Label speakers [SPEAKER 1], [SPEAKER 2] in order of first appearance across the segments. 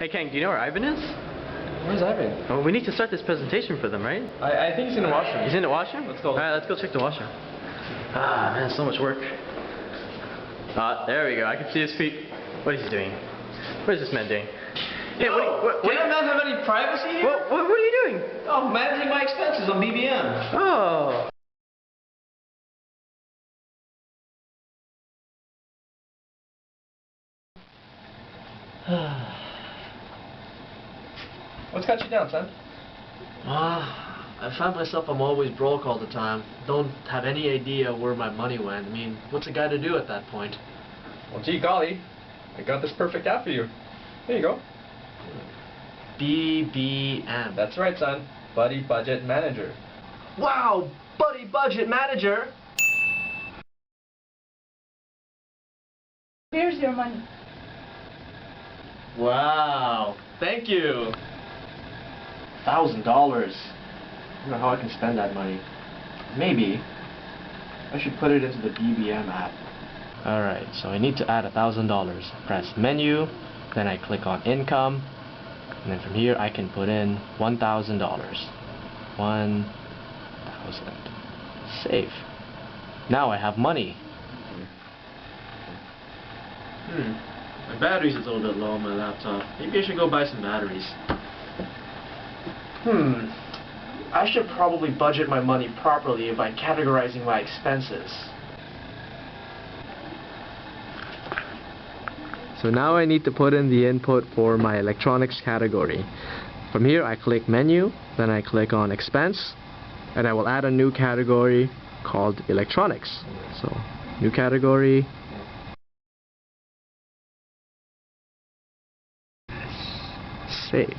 [SPEAKER 1] Hey Kang, do you know where Ivan is?
[SPEAKER 2] Where's Ivan?
[SPEAKER 1] Well, we need to start this presentation for them, right?
[SPEAKER 2] I think he's in the washroom.
[SPEAKER 1] He's in the washroom?
[SPEAKER 2] Let's go.
[SPEAKER 1] Alright, let's go check the washroom. Ah, man, so much work. There we go. I can see his feet. What is he doing? What is this man doing?
[SPEAKER 2] Hey, what can I not have any privacy here?
[SPEAKER 1] What are you doing?
[SPEAKER 2] Oh, managing my expenses on BBM.
[SPEAKER 1] Oh.
[SPEAKER 2] What's got you down, son?
[SPEAKER 3] I find myself I'm always broke all the time. Don't have any idea where my money went. I mean, what's a guy to do at that point?
[SPEAKER 2] Well, gee golly, I got this perfect app for you. Here you go.
[SPEAKER 3] BBM.
[SPEAKER 2] That's right, son. Buddy Budget Manager.
[SPEAKER 3] Wow, Buddy Budget Manager.
[SPEAKER 4] Here's your money.
[SPEAKER 3] Wow, thank you. $1,000. I don't know how I can spend that money. Maybe I should put it into the BBM app. Alright, so I need to add $1,000. Press menu, then I click on income, and then from here I can put in $1,000. 1,000. Save. Now I have money. My battery's a little bit low on my laptop. Maybe I should go buy some batteries. I should probably budget my money properly by categorizing my expenses. So now I need to put in the input for my electronics category. From here I click menu, then I click on expense, and I will add a new category called electronics. So new category. Save.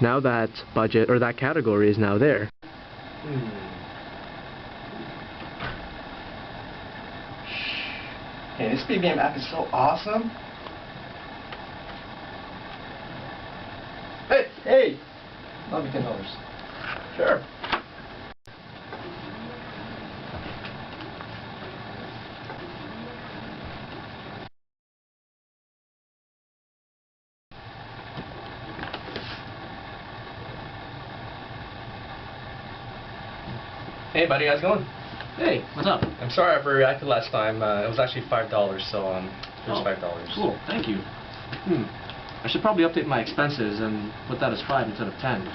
[SPEAKER 3] Now that budget or that category is now there.
[SPEAKER 2] Hey, this BBM app is so awesome. Hey! Love me $10.
[SPEAKER 3] Sure.
[SPEAKER 2] Hey buddy, how's it going?
[SPEAKER 3] Hey, what's up?
[SPEAKER 2] I'm sorry I overreacted last time. It was actually $5, so here's $5.
[SPEAKER 3] Cool, thank you. I should probably update my expenses and put that as 5 instead of 10.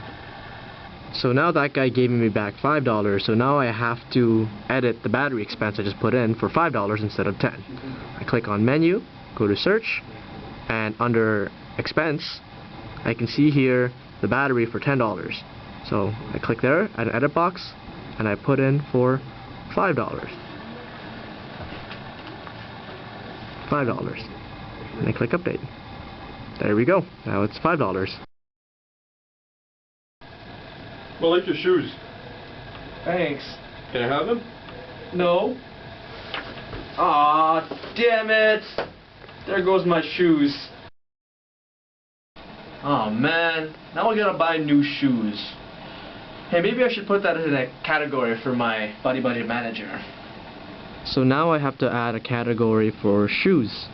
[SPEAKER 3] So now that guy gave me back $5, so now I have to edit the battery expense I just put in for $5 instead of 10. I click on menu, go to search, and under expense, I can see here the battery for $10. So I click there, add an edit box, and I put in for $5. $5. And I click update. There we go. Now it's $5.
[SPEAKER 2] Well, I like your shoes. Thanks. Can I have them? No.
[SPEAKER 3] Aw, damn it! There goes my shoes. Oh man, now I gotta buy new shoes. Hey, maybe I should put that in a category for my Buddy Budget Manager. So now I have to add a category for shoes.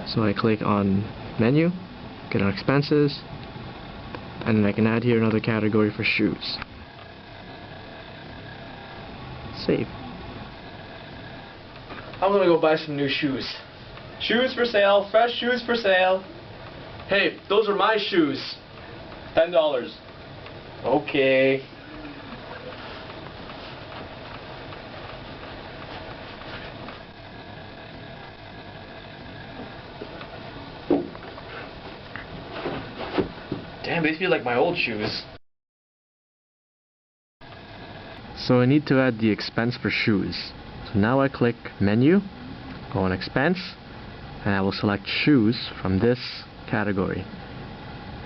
[SPEAKER 3] So I click on menu, get on expenses, and then I can add here another category for shoes. Save. I'm gonna go buy some new shoes.
[SPEAKER 2] Shoes for sale, fresh shoes for sale.
[SPEAKER 3] Hey, those are my shoes.
[SPEAKER 2] $10.
[SPEAKER 3] Okay. Damn, these feel like my old shoes. So I need to add the expense for shoes. So now I click menu, go on expense, and I will select shoes from this category.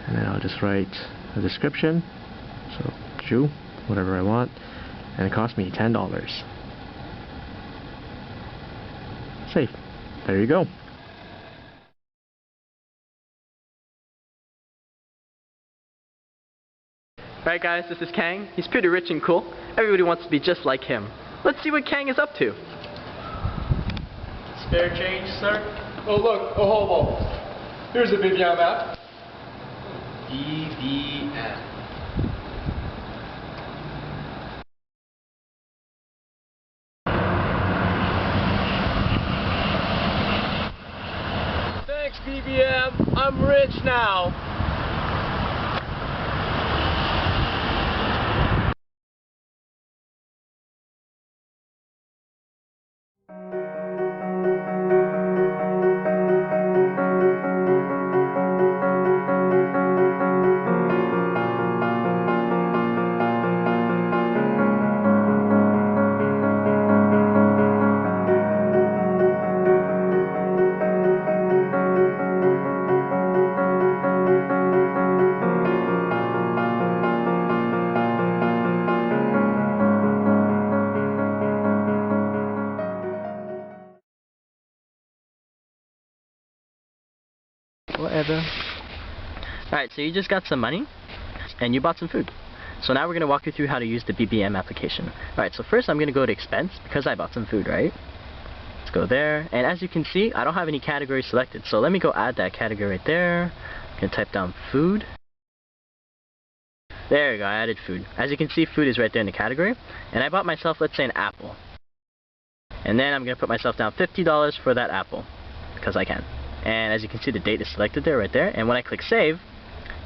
[SPEAKER 3] And then I'll just write a description. So shoe, whatever I want, and it cost me $10. Save. There you go.
[SPEAKER 1] Alright guys, this is Kang. He's pretty rich and cool. Everybody wants to be just like him. Let's see what Kang is up to.
[SPEAKER 3] Spare change, sir?
[SPEAKER 2] Oh look, a hobo. Here's a BBM app.
[SPEAKER 3] BBM. Thanks, BBM. I'm rich now.
[SPEAKER 1] Whatever. Alright, so you just got some money and you bought some food. So now we're going to walk you through how to use the BBM application. Alright, so first I'm going to go to expense because I bought some food, right? Let's go there. And as you can see, I don't have any category selected. So let me go add that category right there. I'm going to type down food. There we go, I added food. As you can see, food is right there in the category. And I bought myself, let's say, an apple. And then I'm going to put myself down $50 for that apple because I can. And as you can see, the date is selected there, right there. And when I click save,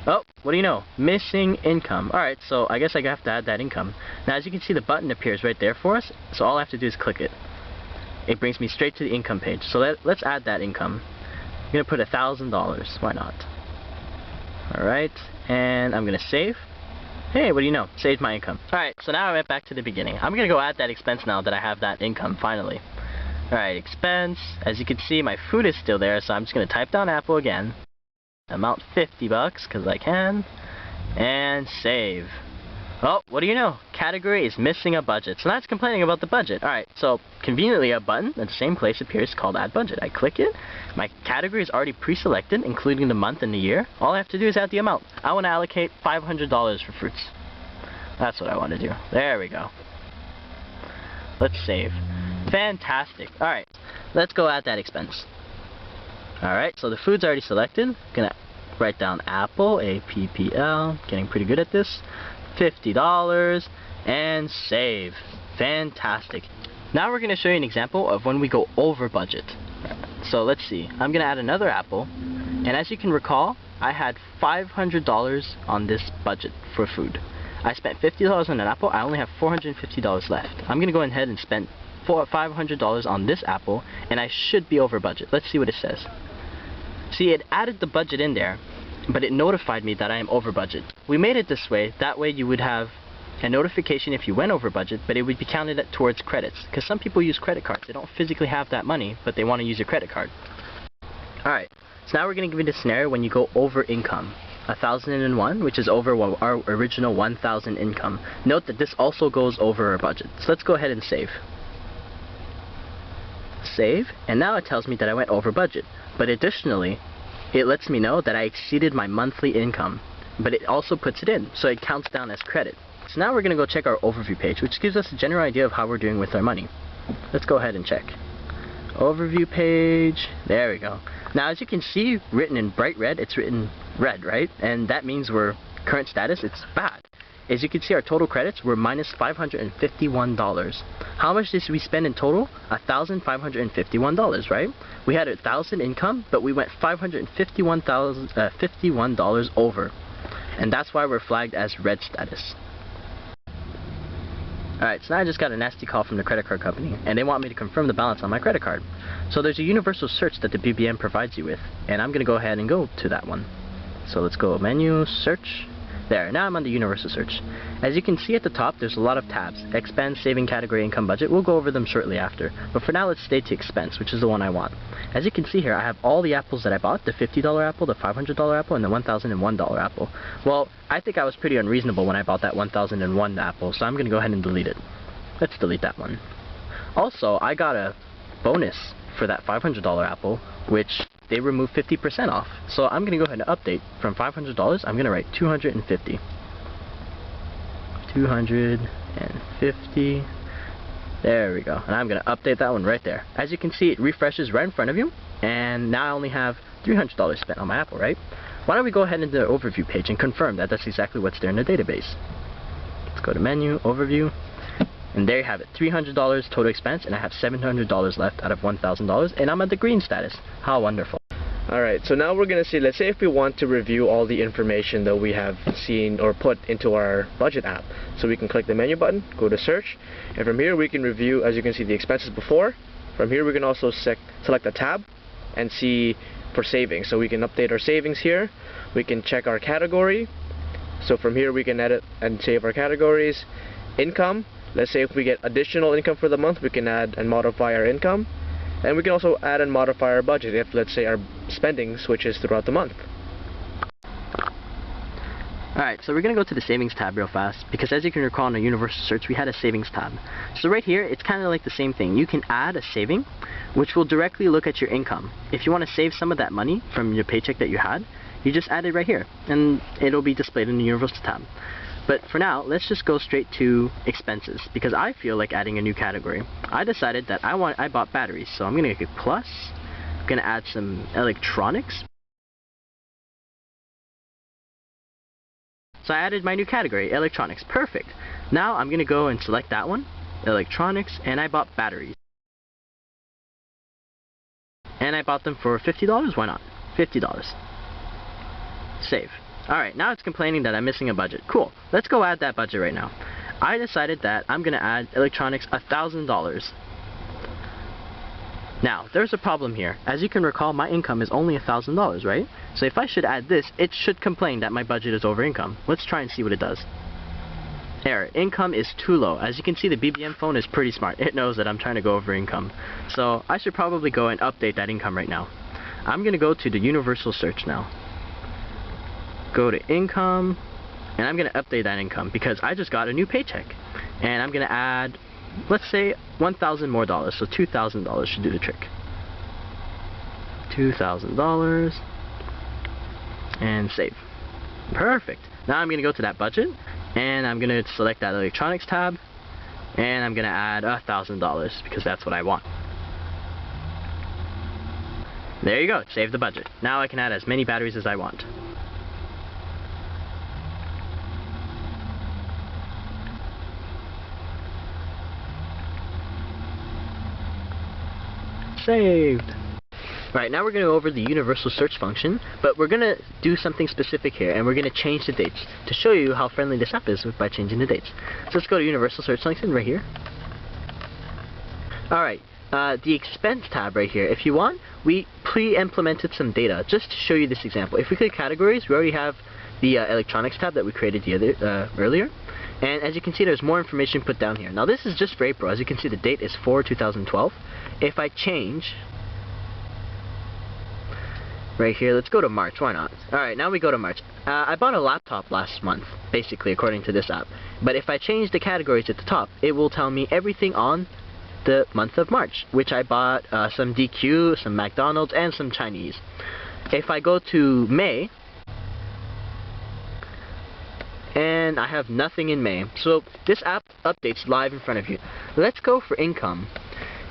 [SPEAKER 1] oh, what do you know? Missing income. Alright, so I guess I have to add that income. Now, as you can see, the button appears right there for us. So all I have to do is click it. It brings me straight to the income page. So let's add that income. I'm going to put $1,000. Why not? Alright, and I'm going to save. Hey, what do you know? Saved my income. Alright, so now I went back to the beginning. I'm going to go add that expense now that I have that income, finally. Alright, expense. As you can see, my food is still there, so I'm just going to type down Apple again. Amount $50, because I can. And save. Oh, what do you know? Category is missing a budget. So now it's complaining about the budget. Alright, so conveniently a button in the same place appears called Add Budget. I click it. My category is already pre-selected, including the month and the year. All I have to do is add the amount. I want to allocate $500 for fruits. That's what I want to do. There we go. Let's save. Fantastic. Alright, let's go add that expense. Alright, so the food's already selected. I'm going to write down Apple, A-P-P-L. Getting pretty good at this. $50 and save. Fantastic. Now we're going to show you an example of when we go over budget. So let's see. I'm going to add another apple. And as you can recall, I had $500 on this budget for food. I spent $50 on an apple. I only have $450 left. I'm going to go ahead and spend $500 on this apple, and I should be over budget. Let's see what it says. See, it added the budget in there, but it notified me that I am over budget. We made it this way. That way you would have a notification if you went over budget, but it would be counted towards credits. Because some people use credit cards. They don't physically have that money, but they want to use your credit card. Alright, so now we're going to give you the scenario when you go over income. 1,001, which is over our original 1,000 income. Note that this also goes over our budget. So let's go ahead and save. Save, and now it tells me that I went over budget. But additionally, it lets me know that I exceeded my monthly income. But it also puts it in, so it counts down as credit. So now we're going to go check our overview page, which gives us a general idea of how we're doing with our money. Let's go ahead and check. Overview page, there we go. Now as you can see, written in bright red, it's written red, right? And that means we're current status, it's bad. As you can see, our total credits were minus $551. How much did we spend in total? $1,551, right? We had 1,000 income, but we went $551 over. And that's why we're flagged as red status. Alright, so now I just got a nasty call from the credit card company, and they want me to confirm the balance on my credit card. So there's a universal search that the BBM provides you with, and I'm going to go ahead and go to that one. So let's go menu, search. There, now I'm on the universal search. As you can see at the top, there's a lot of tabs. Expense, saving category, income, budget. We'll go over them shortly after. But for now, let's stay to expense, which is the one I want. As you can see here, I have all the apples that I bought. The $50 apple, the $500 apple, and the $1,001 apple. Well, I think I was pretty unreasonable when I bought that $1,001 apple, so I'm going to go ahead and delete it. Let's delete that one. Also, I got a bonus for that $500 apple, which they removed 50% off. So I'm going to go ahead and update from $500, I'm going to write 250. 250. There we go. And I'm going to update that one right there. As you can see, it refreshes right in front of you. And now I only have $300 spent on my apple, right? why don't we go ahead into the overview page and confirm that that's exactly what's there in the database. Let's go to menu, overview, and there you have it, $300 total expense, and I have $700 left out of $1,000, and I'm at the green status. How wonderful.
[SPEAKER 3] Alright, so now we're going to see, let's say if we want to review all the information that we have seen or put into our budget app. So we can click the menu button, go to search, and from here we can review, as you can see, the expenses before. From here we can also select a tab and see for savings. So we can update our savings here, we can check our category. So from here we can edit and save our categories. Income, let's say if we get additional income for the month, we can add and modify our income. And we can also add and modify our budget if, let's say, our spending switches throughout the month.
[SPEAKER 1] Alright, so we're going to go to the savings tab real fast, because as you can recall in the universal search we had a savings tab. So right here it's kind of like the same thing. You can add a saving which will directly look at your income. If you want to save some of that money from your paycheck that you had, you just add it right here and it'll be displayed in the universal tab. But for now, let's just go straight to expenses, because I feel like adding a new category. I decided that I bought batteries, so I'm going to click plus. I'm going to add some electronics. So I added my new category, electronics. Perfect. Now I'm going to go and select that one, electronics, and I bought batteries. And I bought them for $50. Why not? $50. Save. Alright, now it's complaining that I'm missing a budget. Cool. Let's go add that budget right now. I decided that I'm going to add electronics $1,000. Now, there's a problem here. As you can recall, my income is only $1,000, right? So if I should add this, it should complain that my budget is over income. Let's try and see what it does. Error. Income is too low. As you can see, the BBM phone is pretty smart. It knows that I'm trying to go over income. So I should probably go and update that income right now. I'm going to go to the universal search now. Go to income, and I'm going to update that income because I just got a new paycheck. And I'm going to add, let's say, $1,000 more dollars, so $2,000 should do the trick. $2,000, and save. Perfect. Now I'm going to go to that budget, and I'm going to select that electronics tab, and I'm going to add $1,000 because that's what I want. There you go, save the budget. Now I can add as many batteries as I want. Saved. Right, now we're going to go over the universal search function, but we're going to do something specific here, and we're going to change the dates to show you how friendly this app is by changing the dates. So let's go to universal search function right here. Alright, the expense tab right here. If you want, we pre-implemented some data just to show you this example. If we click categories, we already have the electronics tab that we created earlier. And as you can see, there's more information put down here. Now this is just for April. As you can see, the date is 4/2012. If I change right here, let's go to March. Why not? Alright, now we go to March. I bought a laptop last month, basically, according to this app. But if I change the categories at the top, it will tell me everything on the month of March, which I bought some DQ, some McDonald's, and some Chinese. If I go to May, and I have nothing in May. So this app updates live in front of you. Let's go for income.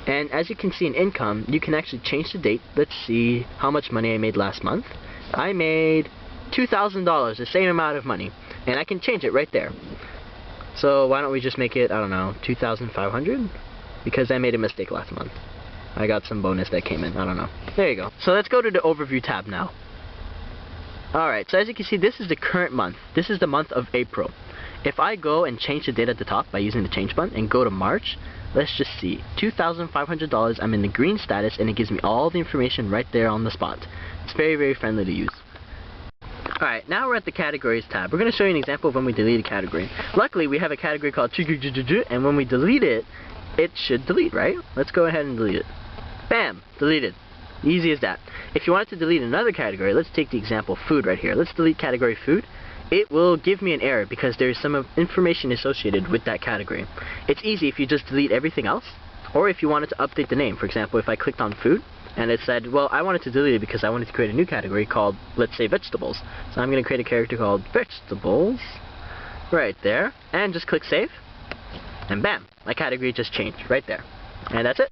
[SPEAKER 1] And as you can see in income, you can actually change the date. Let's see how much money I made last month. I made $2,000, the same amount of money. And I can change it right there. So why don't we just make it, I don't know, 2,500? Because I made a mistake last month. I got some bonus that came in, I don't know. There you go. So let's go to the overview tab now. Alright, so as you can see, this is the current month. This is the month of April. If I go and change the date at the top by using the change button and go to March, let's just see. $2,500, I'm in the green status, and it gives me all the information right there on the spot. It's very, very friendly to use. Alright, now we're at the categories tab. We're going to show you an example of when we delete a category. Luckily, we have a category called and when we delete it, it should delete, right? Let's go ahead and delete it. Bam! Deleted. Easy as that. If you wanted to delete another category, let's take the example food right here. Let's delete category food. It will give me an error because there is some information associated with that category. It's easy if you just delete everything else, or if you wanted to update the name. For example, if I clicked on food and it said, well, I wanted to delete it because I wanted to create a new category called, let's say, vegetables. So I'm going to create a character called vegetables right there, and just click save, and bam, my category just changed right there. And that's it.